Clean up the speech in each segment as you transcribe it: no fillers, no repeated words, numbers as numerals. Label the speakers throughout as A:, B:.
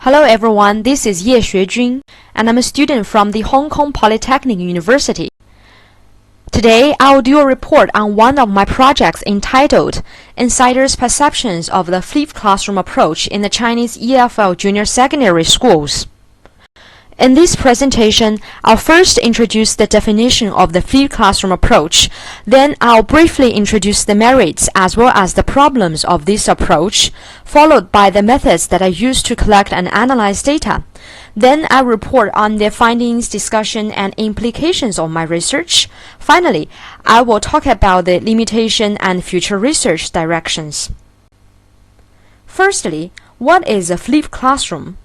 A: Hello everyone, this is Ye Xuejun, and I'm a student from the Hong Kong Polytechnic University. Today, I will do a report on one of my projects entitled Insiders' Perceptions of the Flipped Classroom Approach in the Chinese EFL Junior Secondary Schools. In this presentation, I'll first introduce the definition of the flipped classroom approach. Then I'll briefly introduce the merits as well as the problems of this approach, followed by the methods that I use to collect and analyze data. Then I'll report on the findings, discussion, and implications of my research. Finally, I will talk about the limitation and future research directions. Firstly, what is a flipped classroom?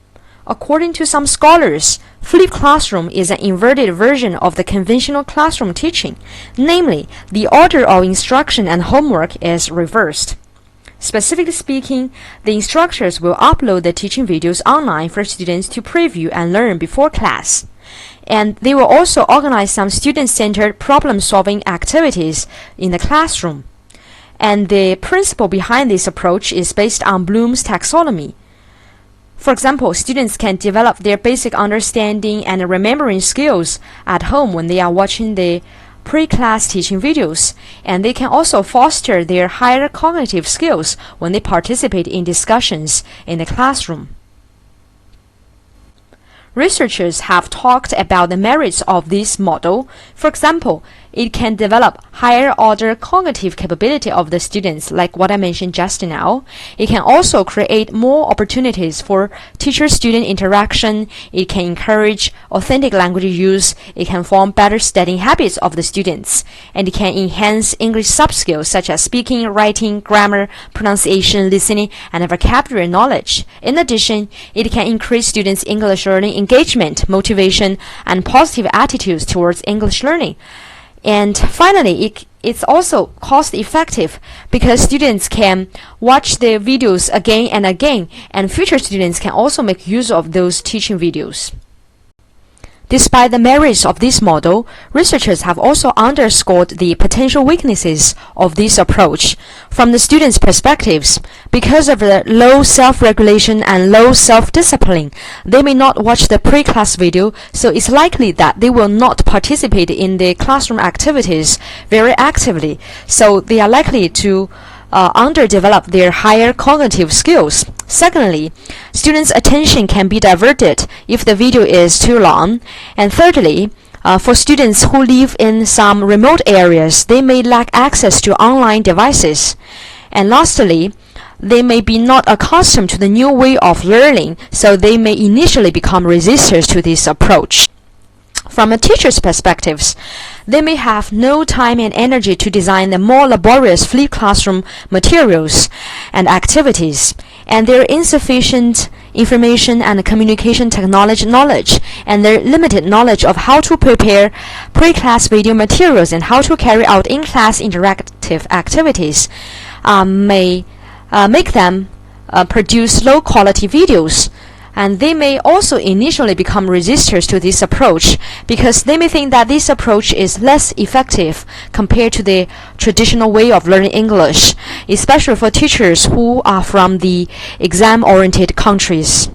A: According to some scholars, flipped classroom is an inverted version of the conventional classroom teaching, namely, the order of instruction and homework is reversed. Specifically speaking, the instructors will upload the teaching videos online for students to preview and learn before class. And they will also organize some student-centered problem-solving activities in the classroom. And the principle behind this approach is based on Bloom's taxonomy. For example, students can develop their basic understanding and remembering skills at home when they are watching the pre-class teaching videos, and they can also foster their higher cognitive skills when they participate in discussions in the classroom. Researchers have talked about the merits of this model. For example, it can develop higher order cognitive capability of the students, like what I mentioned just now. It can also create more opportunities for teacher-student interaction. It can encourage authentic language use. It can form better studying habits of the students. And it can enhance English sub-skills such as speaking, writing, grammar, pronunciation, listening, and vocabulary knowledge. In addition, it can increase students' English learning engagement, motivation, and positive attitudes towards English learning. And finally, it's also cost-effective because students can watch the videos again and again, and future students can also make use of those teaching videos. Despite the merits of this model, researchers have also underscored the potential weaknesses of this approach. From the students' perspectives, because of the low self-regulation and low self-discipline, they may not watch the pre-class video, so it's likely that they will not participate in the classroom activities very actively, so they are likely to underdevelop their higher cognitive skills. Secondly, students' attention can be diverted if the video is too long. And thirdly, for students who live in some remote areas, they may lack access to online devices. And lastly, they may be not accustomed to the new way of learning, so they may initially become resistors to this approach. From a teacher's perspectives, they may have no time and energy to design the more laborious flipped classroom materials and activities, and their insufficient information and communication technology knowledge, and their limited knowledge of how to prepare pre-class video materials and how to carry out in-class interactive activities may make them produce low-quality videos. And they may also initially become resistors to this approach because they may think that this approach is less effective compared to the traditional way of learning English, especially for teachers who are from the exam-oriented countries.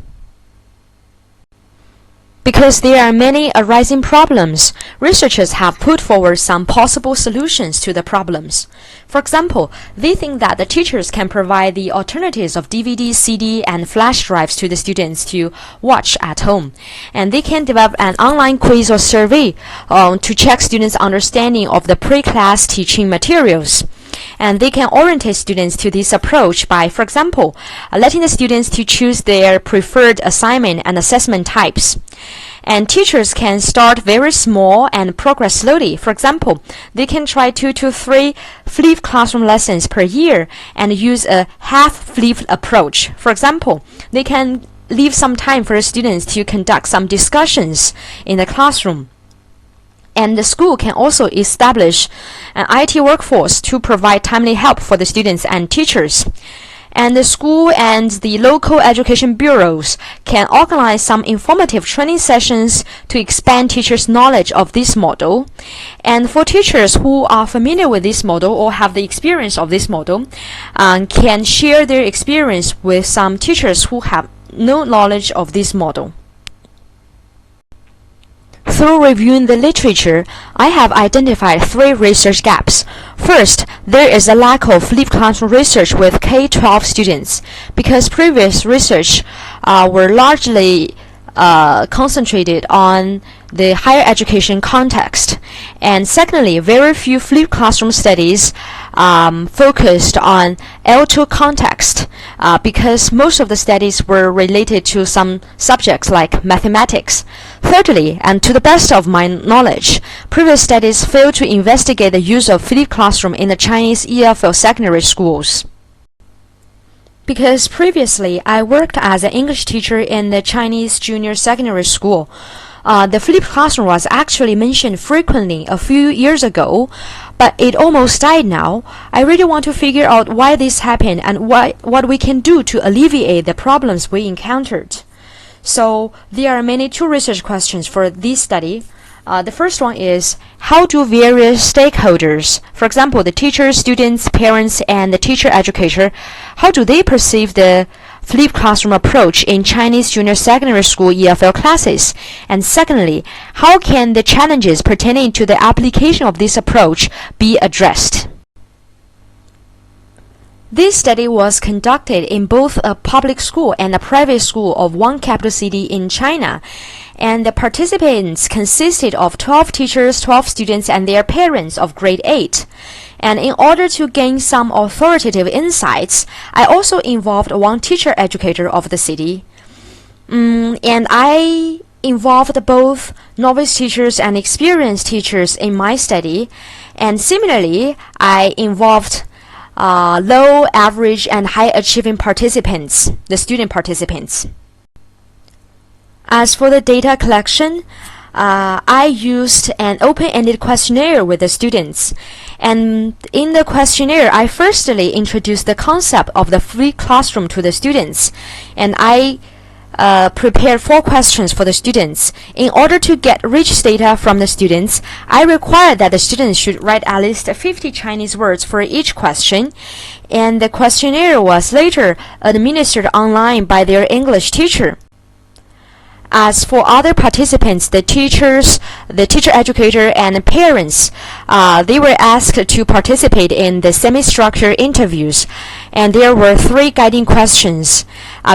A: Because there are many arising problems, researchers have put forward some possible solutions to the problems. For example, they think that the teachers can provide the alternatives of DVD, CD, and flash drives to the students to watch at home. And they can develop an online quiz or survey to check students' understanding of the pre-class teaching materials. And they can orientate students to this approach by, for example, letting the students to choose their preferred assignment and assessment types. And teachers can start very small and progress slowly. For example, they can try 2 to 3 flipped classroom lessons per year and use a half-flipped approach. For example, they can leave some time for the students to conduct some discussions in the classroom. And the school can also establish an IT workforce to provide timely help for the students and teachers. And the school and the local education bureaus can organize some informative training sessions to expand teachers' knowledge of this model. And for teachers who are familiar with this model or have the experience of this model, can share their experience with some teachers who have no knowledge of this model. Through reviewing the literature, I have identified 3 research gaps. First, there is a lack of flipped classroom research with K-12 students because previous research were largely concentrated on the higher education context. And secondly, very few flipped classroom studies focused on L2 context because most of the studies were related to some subjects like mathematics. Thirdly, and to the best of my knowledge, previous studies failed to investigate the use of flipped classroom in the Chinese EFL secondary schools. Because previously I worked as an English teacher in the Chinese junior secondary school, the flipped classroom was actually mentioned frequently a few years ago, but it almost died now. I really want to figure out why this happened and what we can do to alleviate the problems we encountered. So there are many 2 research questions for this study. The first one is, how do various stakeholders, for example, the teachers, students, parents, and the teacher educator, how do they perceive the flipped classroom approach in Chinese junior secondary school EFL classes? And secondly, how can the challenges pertaining to the application of this approach be addressed? This study was conducted in both a public school and a private school of one capital city in China, and the participants consisted of 12 teachers, 12 students, and their parents of grade 8. And in order to gain some authoritative insights, I also involved one teacher educator of the city. And I involved both novice teachers and experienced teachers in my study. And similarly, I involved low, average, and high achieving participants, the student participants. As for the data collection, I used an open-ended questionnaire with the students. And in the questionnaire, I firstly introduced the concept of the flipped classroom to the students. And I prepared 4 questions for the students. In order to get rich data from the students, I required that the students should write at least 50 Chinese words for each question. And the questionnaire was later administered online by their English teacher. As for other participants, the teachers, the teacher educator, and parents, they were asked to participate in the semi-structured interviews, and there were 3 guiding questions.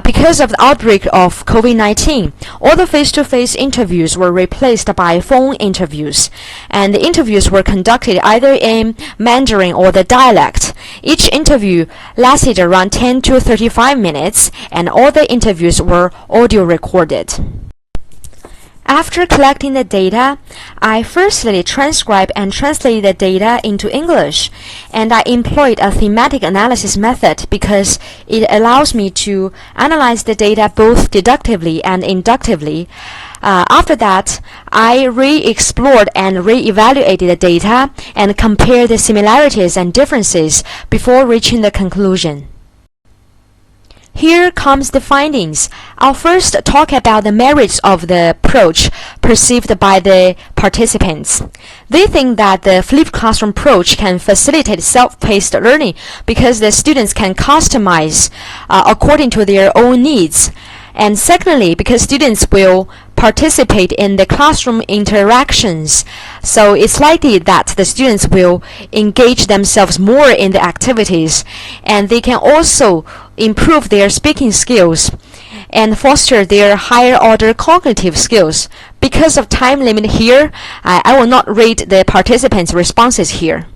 A: Because of the outbreak of COVID-19, all the face-to-face interviews were replaced by phone interviews, and the interviews were conducted either in Mandarin or the dialect. Each interview lasted around 10 to 35 minutes, and all the interviews were audio recorded. After collecting the data, I firstly transcribed and translated the data into English, and I employed a thematic analysis method because it allows me to analyze the data both deductively and inductively. After that, I re-explored and re-evaluated the data and compared the similarities and differences before reaching the conclusion. Here comes the findings. I'll first talk about the merits of the approach perceived by the participants. They think that the flipped classroom approach can facilitate self-paced learning because the students can customize according to their own needs. And secondly, because students will participate in the classroom interactions, so it's likely that the students will engage themselves more in the activities, and they can also improve their speaking skills and foster their higher order cognitive skills. Because of time limit here, I will not read the participants' responses here.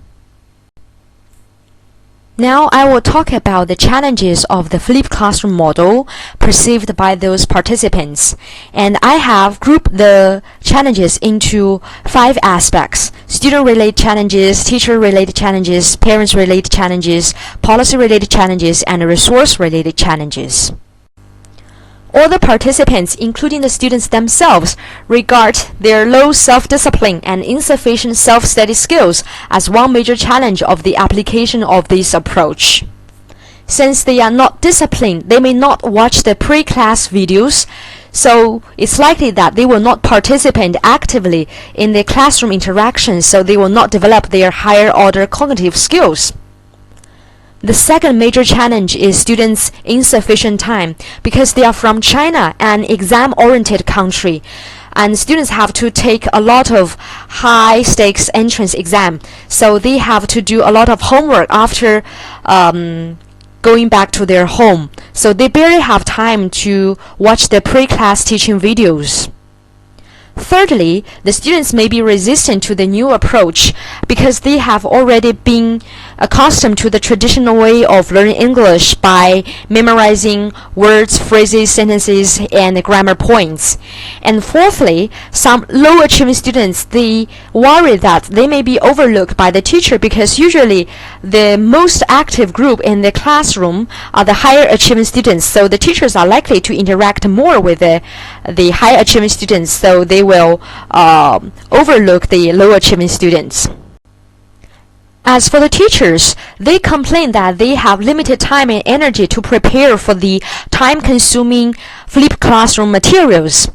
A: Now I will talk about the challenges of the flipped classroom model perceived by those participants. And I have grouped the challenges into 5 aspects: student-related challenges, teacher-related challenges, parents-related challenges, policy-related challenges, and resource-related challenges. All the participants, including the students themselves, regard their low self-discipline and insufficient self-study skills as one major challenge of the application of this approach. Since they are not disciplined, they may not watch the pre-class videos, so it's likely that they will not participate actively in the classroom interactions, so they will not develop their higher order cognitive skills. The second major challenge is students' insufficient time because they are from China, an exam-oriented country. And students have to take a lot of high-stakes entrance exam, so they have to do a lot of homework after going back to their home. So they barely have time to watch the pre-class teaching videos. Thirdly, the students may be resistant to the new approach because they have already been accustomed to the traditional way of learning English by memorizing words, phrases, sentences, and grammar points. And fourthly, some low-achieving students, they worry that they may be overlooked by the teacher because usually the most active group in the classroom are the higher achieving students, so the teachers are likely to interact more with the high achieving students, so they will overlook the low achieving students. As for the teachers, they complain that they have limited time and energy to prepare for the time-consuming flipped classroom materials.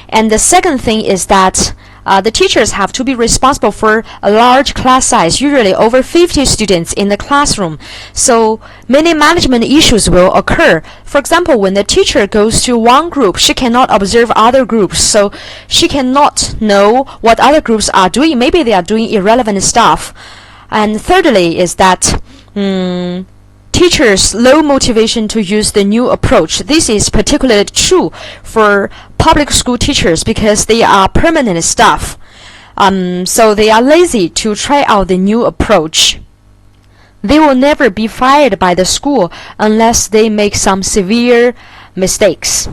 A: And the second thing is that the teachers have to be responsible for a large class size, usually over 50 students in the classroom. So many management issues will occur. For example, when the teacher goes to one group, she cannot observe other groups, so she cannot know what other groups are doing. Maybe they are doing irrelevant stuff. And thirdly is that teachers' low motivation to use the new approach. This is particularly true for public school teachers because they are permanent staff. So they are lazy to try out the new approach. They will never be fired by the school unless they make some severe mistakes.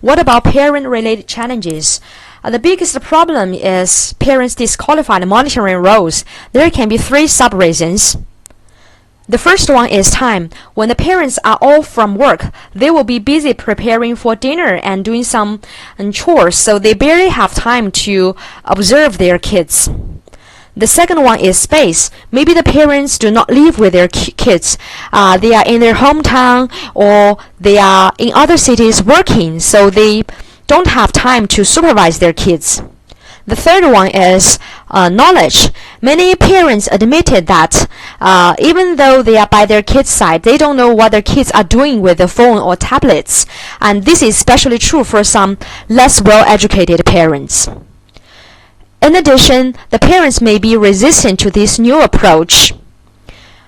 A: What about parent-related challenges? The biggest problem is parents disqualified monitoring roles. There can be three sub-reasons. The first one is time. When the parents are off from work, they will be busy preparing for dinner and doing some chores, so they barely have time to observe their kids. The second one is space. Maybe the parents do not live with their kids. They are in their hometown or they are in other cities working, so they don't have time to supervise their kids. The third one is knowledge. Many parents admitted that even though they are by their kids' side, they don't know what their kids are doing with the phone or tablets. And this is especially true for some less well-educated parents. In addition, the parents may be resistant to this new approach.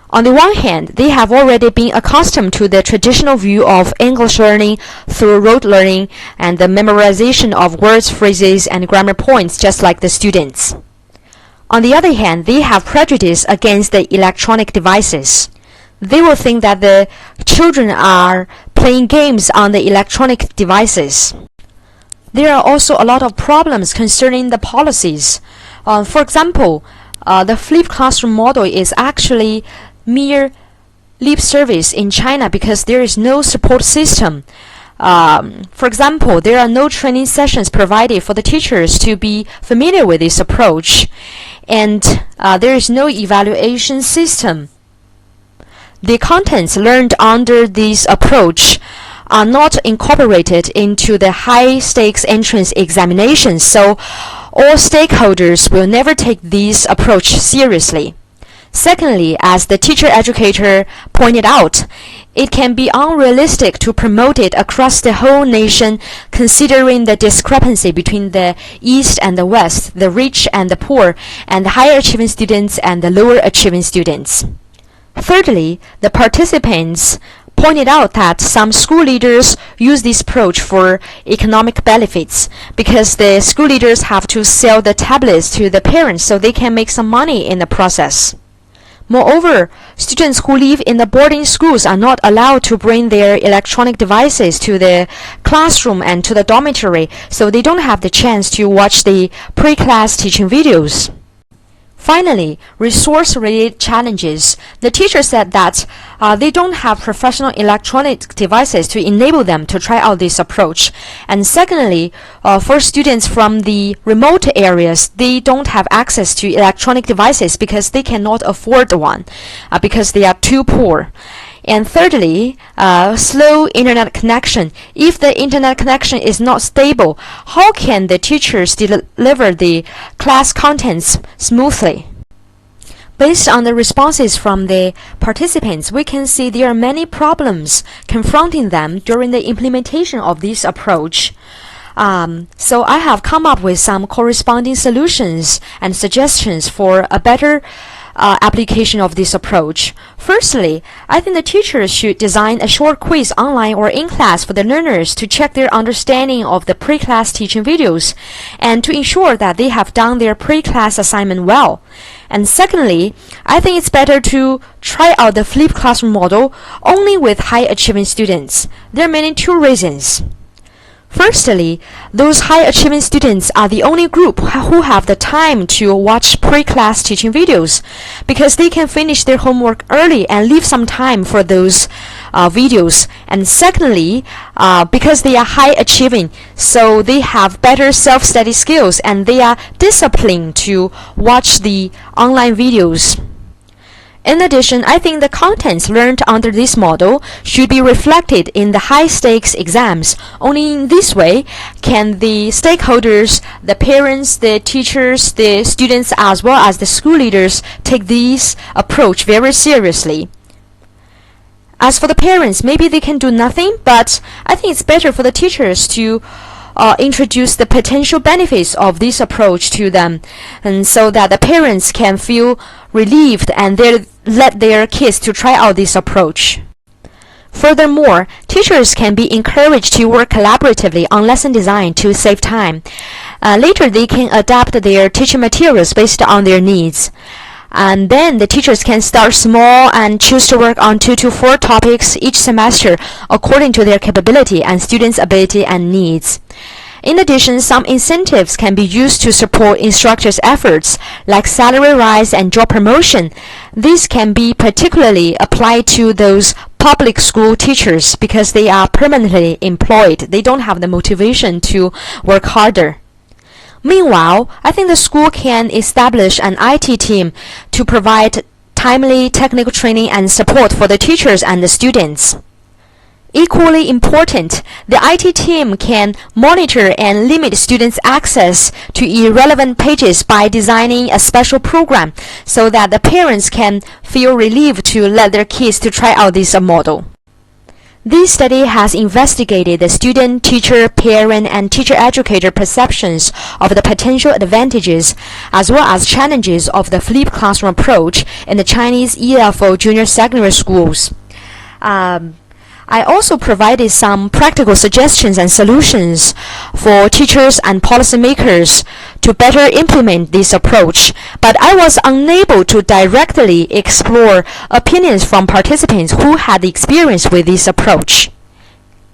A: On the one hand, they have already been accustomed to the traditional view of English learning through rote learning and the memorization of words, phrases, and grammar points, just like the students. On the other hand, they have prejudice against the electronic devices. They will think that the children are playing games on the electronic devices. There are also a lot of problems concerning the policies. For example, the flipped classroom model is actually mere lip service in China because there is no support system. For example, there are no training sessions provided for the teachers to be familiar with this approach, and there is no evaluation system. The contents learned under this approach are not incorporated into the high-stakes entrance examinations, so all stakeholders will never take this approach seriously. Secondly, as the teacher-educator pointed out, it can be unrealistic to promote it across the whole nation considering the discrepancy between the East and the West, the rich and the poor, and the higher achieving students and the lower achieving students. Thirdly, the participants pointed out that some school leaders use this approach for economic benefits because the school leaders have to sell the tablets to the parents so they can make some money in the process. Moreover, students who live in the boarding schools are not allowed to bring their electronic devices to the classroom and to the dormitory, so they don't have the chance to watch the pre-class teaching videos. Finally, resource-related challenges. The teacher said that they don't have professional electronic devices to enable them to try out this approach. And secondly, for students from the remote areas, they don't have access to electronic devices because they cannot afford one, because they are too poor. And thirdly, slow internet connection. If the internet connection is not stable, how can the teachers deliver the class contents smoothly? Based on the responses from the participants, we can see there are many problems confronting them during the implementation of this approach. So I have come up with some corresponding solutions and suggestions for a better application of this approach. Firstly, I think the teachers should design a short quiz online or in class for the learners to check their understanding of the pre-class teaching videos and to ensure that they have done their pre-class assignment well. And secondly, I think it's better to try out the flipped classroom model only with high-achieving students. There are mainly two reasons. Firstly, those high-achieving students are the only group who have the time to watch pre-class teaching videos because they can finish their homework early and leave some time for those videos. And secondly, because they are high-achieving, so they have better self-study skills and they are disciplined to watch the online videos. In addition, I think the contents learned under this model should be reflected in the high-stakes exams. Only in this way can the stakeholders, the parents, the teachers, the students, as well as the school leaders take this approach very seriously. As for the parents, maybe they can do nothing, but I think it's better for the teachers to introduce the potential benefits of this approach to them, and so that the parents can feel relieved and let their kids to try out this approach. Furthermore, teachers can be encouraged to work collaboratively on lesson design to save time. Later, they can adapt their teaching materials based on their needs. And then the teachers can start small and choose to work on 2 to 4 topics each semester according to their capability and students' ability and needs. In addition, some incentives can be used to support instructors' efforts, like salary rise and job promotion. These can be particularly applied to those public school teachers because they are permanently employed. They don't have the motivation to work harder. Meanwhile, I think the school can establish an IT team to provide timely technical training and support for the teachers and the students. Equally important, the IT team can monitor and limit students' access to irrelevant pages by designing a special program so that the parents can feel relieved to let their kids to try out this model. This study has investigated the student, teacher, parent, and teacher-educator perceptions of the potential advantages as well as challenges of the flipped classroom approach in the Chinese EFL junior secondary schools. I also provided some practical suggestions and solutions for teachers and policymakers to better implement this approach, but I was unable to directly explore opinions from participants who had experience with this approach.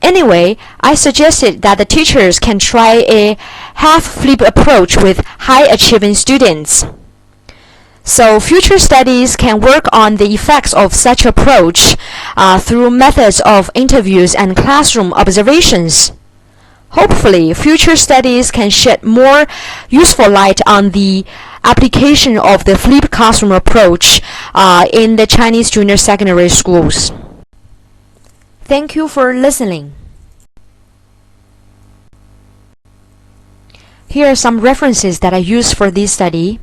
A: Anyway, I suggested that the teachers can try a half-flip approach with high-achieving students. So future studies can work on the effects of such approach through methods of interviews and classroom observations. Hopefully, future studies can shed more useful light on the application of the flipped classroom approach in the Chinese junior secondary schools. Thank you for listening. Here are some references that I used for this study.